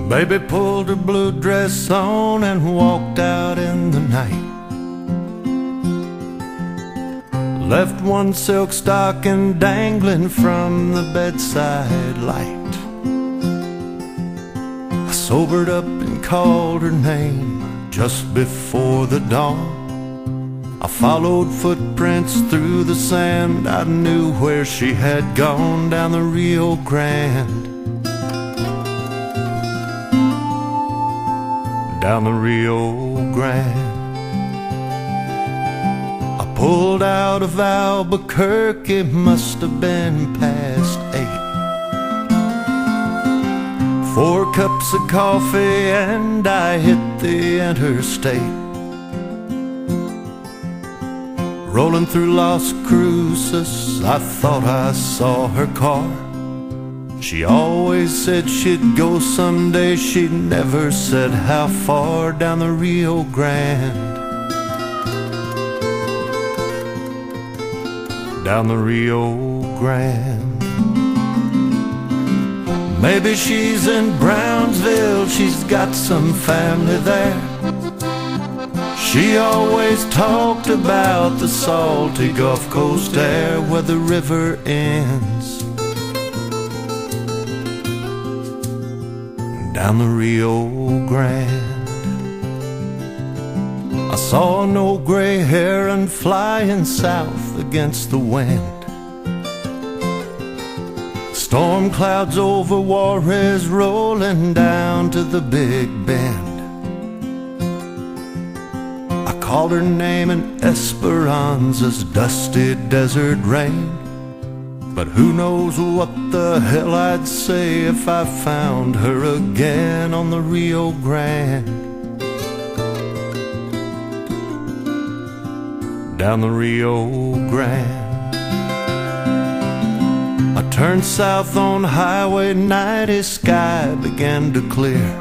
Baby pulled her blue dress on and walked out in the night. Left one silk stocking dangling from the bedside light. I sobered up and called her name just before the dawn. I followed footprints through the sand. I knew where she had gone, down the Rio Grande. Down the Rio Grande. I pulled out of Albuquerque, must have been past 8. 4 cups of coffee and I hit the interstate. Rolling through Las Cruces, I thought I saw her car. She always said she'd go someday, she never said how far. Down the Rio Grande. Down the Rio Grande. Maybe she's in Brownsville, she's got some family there. She always talked about the salty Gulf Coast air where the river ends. Down the Rio Grande. I saw an old gray heron flying south against the wind. Storm clouds over Juarez rolling down to the Big Bend. I called her name in Esperanza's dusty desert rain. But who knows what the hell I'd say if I found her again on the Rio Grande. Down the Rio Grande. I turned south on Highway 90, sky began to clear.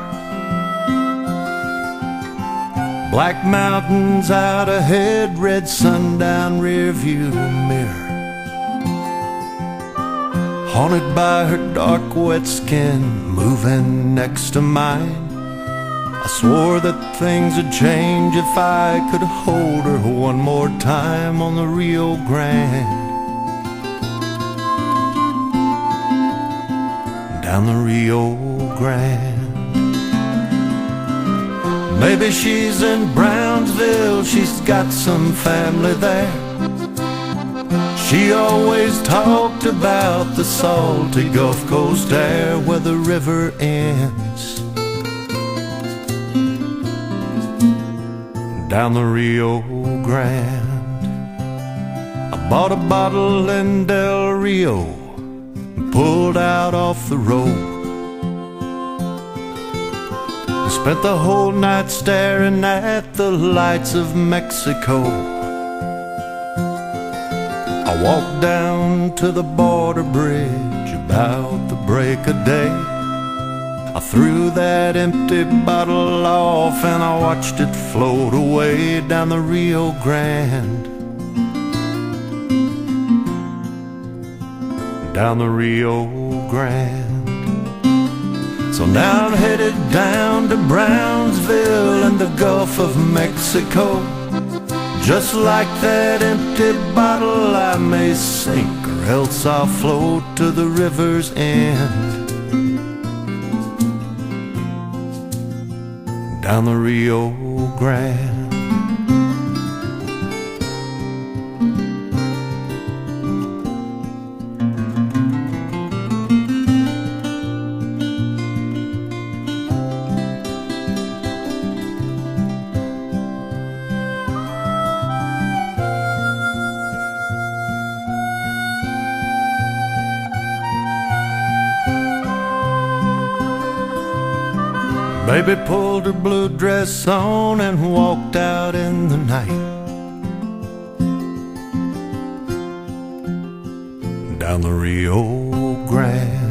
Black mountains out ahead, red sundown rear view mirror. Haunted by her dark wet skin moving next to mine. I swore that things would change if I could hold her one more time on the Rio Grande. Down the Rio Grande. Maybe she's in Brownsville, she's got some family there. She always talked about the salty Gulf Coast air where the river ends. Down the Rio Grande. I bought a bottle in Del Rio and pulled out off the road. I spent the whole night staring at the lights of Mexico. I walked down to the border bridge about the break of day. I threw that empty bottle off and I watched it float away down the Rio Grande. Down the Rio Grande. So now I'm headed down to Brownsville and the Gulf of Mexico. Just like that empty bottle, I may sink or else I'll float to the river's end. Down the Rio Grande. Baby pulled her blue dress on and walked out in the night. Down the Rio Grande.